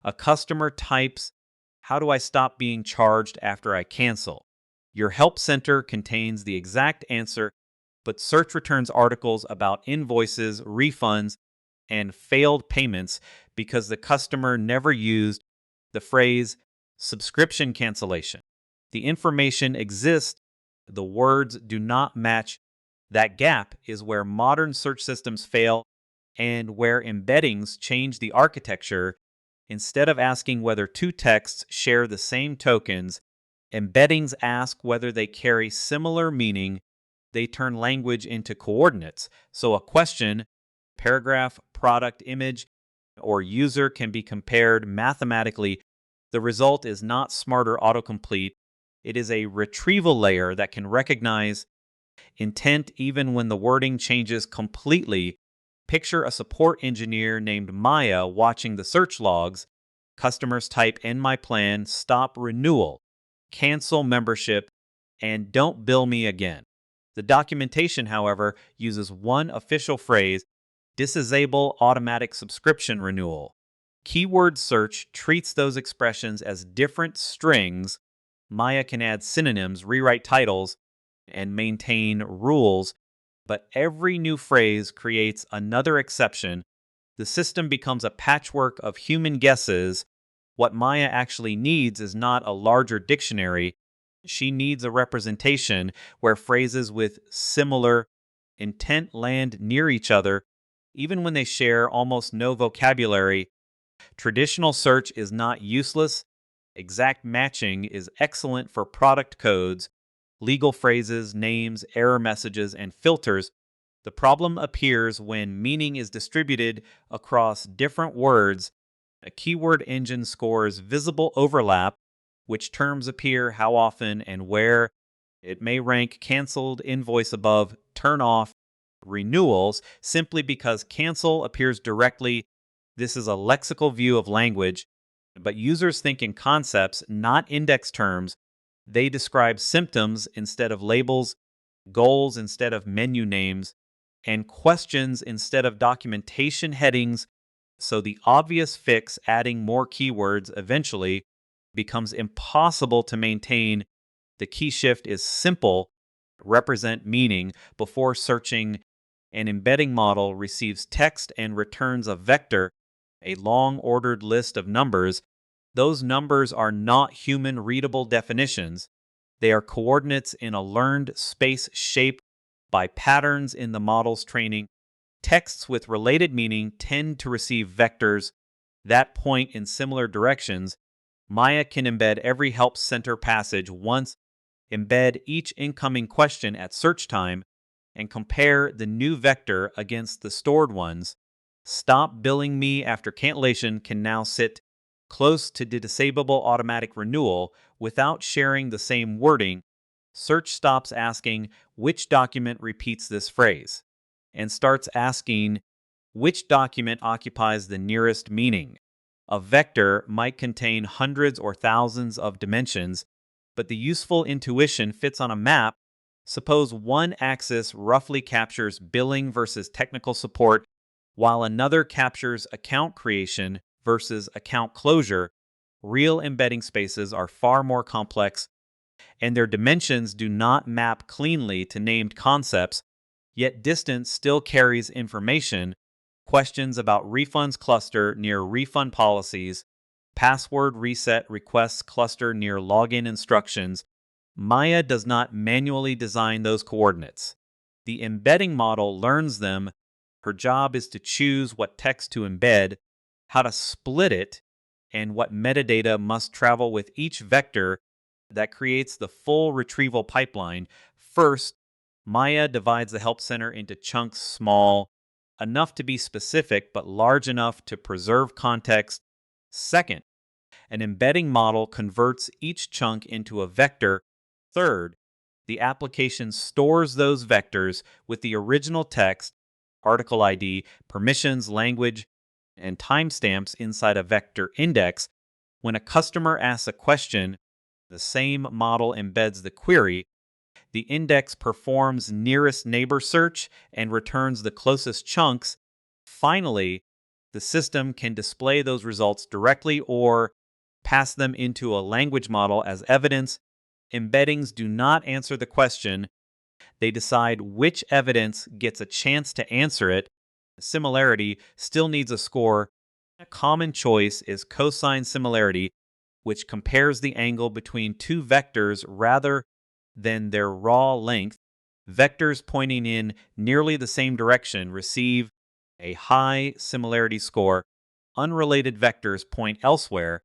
A customer types, "How do I stop being charged after I cancel?" Your help center contains the exact answer, but search returns articles about invoices, refunds, and failed payments because the customer never used the phrase subscription cancellation. The information exists, the words do not match. That gap is where modern search systems fail and where embeddings change the architecture. Instead of asking whether two texts share the same tokens, embeddings ask whether they carry similar meaning. They turn language into coordinates. So a question, paragraph, product, image, or user can be compared mathematically. The result is not smarter autocomplete. It is a retrieval layer that can recognize intent even when the wording changes completely. Picture a support engineer named Maya watching the search logs. Customers type "End my plan," "Stop renewal," "Cancel membership," and "Don't bill me again." The documentation, however, uses one official phrase: disable automatic subscription renewal. Keyword search treats those expressions as different strings. Maya can add synonyms, rewrite titles, and maintain rules, but every new phrase creates another exception. The system becomes a patchwork of human guesses. What Maya actually needs is not a larger dictionary. She needs a representation where phrases with similar intent land near each other, even when they share almost no vocabulary. Traditional search is not useless. Exact matching is excellent for product codes, legal phrases, names, error messages, and filters. The problem appears when meaning is distributed across different words. A keyword engine scores visible overlap, which terms appear, how often, and where. It may rank canceled invoice above turn off renewals simply because cancel appears directly. This is a lexical view of language, but users think in concepts, not index terms. They describe symptoms instead of labels, goals instead of menu names, and questions instead of documentation headings. So the obvious fix, adding more keywords, eventually becomes impossible to maintain. The key shift is simple: represent meaning before searching. An embedding model receives text and returns a vector, a long ordered list of numbers. Those numbers are not human readable definitions. They are coordinates in a learned space shaped by patterns in the model's training. Texts with related meaning tend to receive vectors that point in similar directions. Maya can embed every help center passage once, embed each incoming question at search time, and compare the new vector against the stored ones. "Stop billing me after cancellation" can now sit close to the disable automatic renewal without sharing the same wording. Search stops asking which document repeats this phrase and starts asking which document occupies the nearest meaning. A vector might contain hundreds or thousands of dimensions, but the useful intuition fits on a map. Suppose one axis roughly captures billing versus technical support, while another captures account creation versus account closure. Real embedding spaces are far more complex, and their dimensions do not map cleanly to named concepts, yet distance still carries information. Questions about refunds cluster near refund policies, password reset requests cluster near login instructions. Maya does not manually design those coordinates. The embedding model learns them. Her job is to choose what text to embed, how to split it, and what metadata must travel with each vector. That creates the full retrieval pipeline. First, Maya divides the help center into chunks small enough to be specific but large enough to preserve context. Second, an embedding model converts each chunk into a vector. Third, the application stores those vectors with the original text, article ID, permissions, language, and timestamps inside a vector index. When a customer asks a question, the same model embeds the query. The index performs nearest neighbor search and returns the closest chunks. Finally, The system can display those results directly or pass them into a language model as evidence. Embeddings do not answer the question, they decide which evidence gets a chance to answer it. Similarity still needs a score. A common choice is cosine similarity, which compares the angle between two vectors rather than their raw length. Vectors pointing in nearly the same direction receive a high similarity score. Unrelated vectors point elsewhere.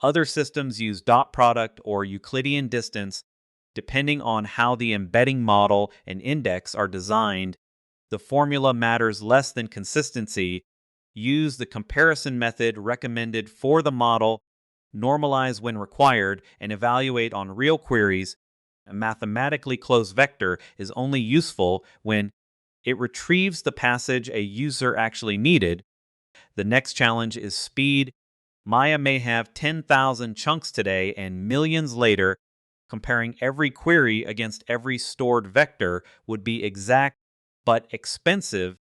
Other systems use dot product or Euclidean distance. Depending on how the embedding model and index are designed, the formula matters less than consistency. Use the comparison method recommended for the model, normalize when required, and evaluate on real queries. A mathematically closed vector is only useful when it retrieves the passage a user actually needed. The next challenge is speed. Maya may have 10,000 chunks today and millions later. Comparing every query against every stored vector would be exact but expensive.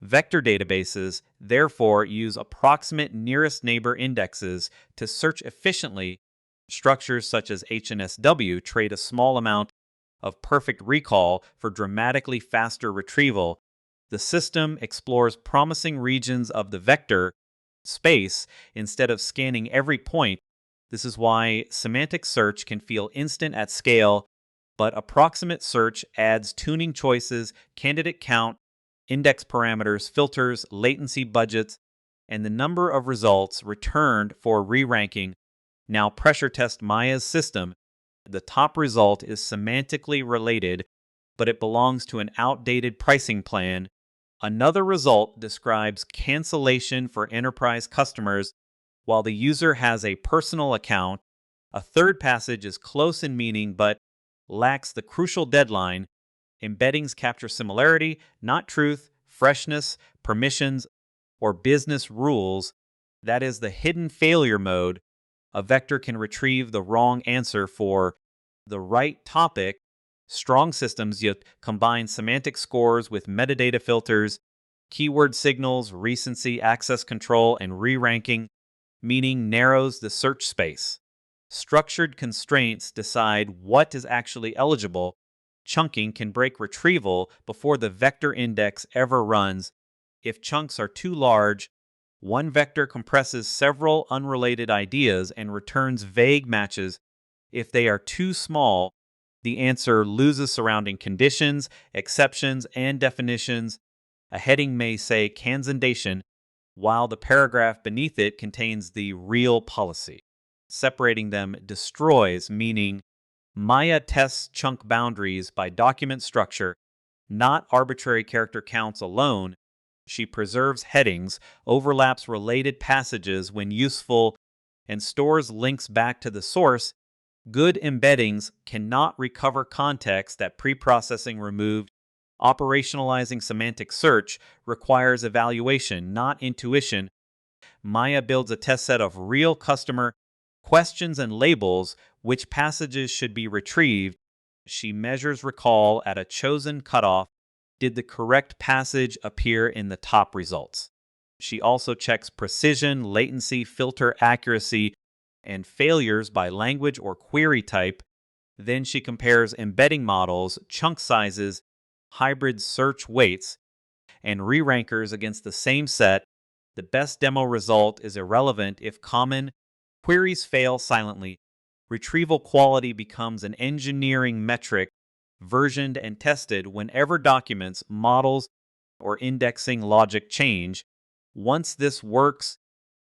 Vector databases therefore use approximate nearest neighbor indexes to search efficiently. Structures such as HNSW trade a small amount of perfect recall for dramatically faster retrieval. The system explores promising regions of the vector space instead of scanning every point. This is why semantic search can feel instant at scale, but approximate search adds tuning choices, candidate count, index parameters, filters, latency budgets, and the number of results returned for re-ranking. Now pressure test Maya's system. The top result is semantically related, but it belongs to an outdated pricing plan. Another result describes cancellation for enterprise customers while the user has a personal account. A third passage is close in meaning but lacks the crucial deadline. Embeddings capture similarity, not truth, freshness, permissions, or business rules. That is the hidden failure mode. A vector can retrieve the wrong answer for the right topic. Strong systems yet combine semantic scores with metadata filters, keyword signals, recency, access control, and re-ranking, meaning narrows the search space. Structured constraints decide what is actually eligible. Chunking can break retrieval before the vector index ever runs. If chunks are too large, one vector compresses several unrelated ideas and returns vague matches. If they are too small, the answer loses surrounding conditions, exceptions, and definitions. A heading may say Kanzendation, while the paragraph beneath it contains the real policy. Separating them destroys meaning. Maya tests chunk boundaries by document structure, not arbitrary character counts alone. She preserves headings, overlaps related passages when useful, and stores links back to the source. Good embeddings cannot recover context that preprocessing removed. Operationalizing semantic search requires evaluation, not intuition. Maya builds a test set of real customer questions and labels which passages should be retrieved. She measures recall at a chosen cutoff. Did the correct passage appear in the top results? She also checks precision, latency, filter accuracy, and failures by language or query type. Then she compares embedding models, chunk sizes, hybrid search weights, and re-rankers against the same set. The best demo result is irrelevant if common queries fail silently. Retrieval quality becomes an engineering metric, versioned and tested whenever documents, models, or indexing logic change. Once this works,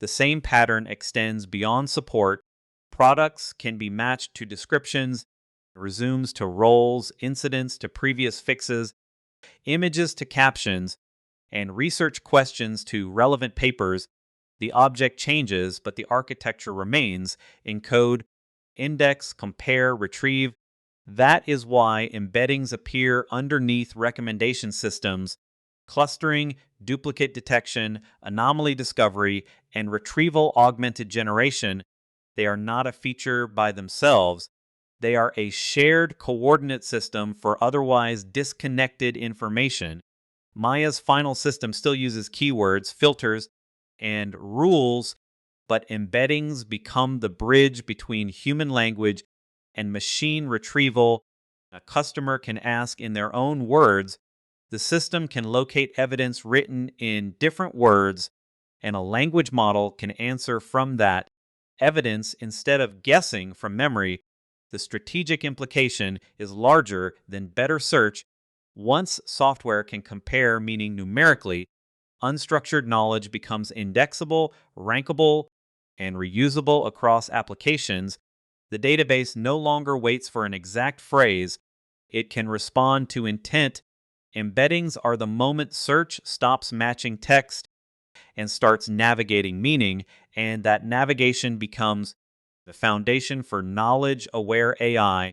the same pattern extends beyond support. Products can be matched to descriptions, resumes to roles, incidents to previous fixes, images to captions, and research questions to relevant papers. The object changes, but the architecture remains. Encode, index, compare, retrieve. That is why embeddings appear underneath recommendation systems. Clustering, duplicate detection, anomaly discovery, and retrieval augmented generation. They are not a feature by themselves. They are a shared coordinate system for otherwise disconnected information. Maya's final system still uses keywords, filters, and rules, but embeddings become the bridge between human language and machine retrieval. A customer can ask in their own words. The system can locate evidence written in different words, and a language model can answer from that evidence instead of guessing from memory. The strategic implication is larger than better search. Once software can compare meaning numerically, unstructured knowledge becomes indexable, rankable, and reusable across applications. The database no longer waits for an exact phrase, it can respond to intent. Embeddings are the moment search stops matching text and starts navigating meaning, and that navigation becomes the foundation for knowledge aware AI.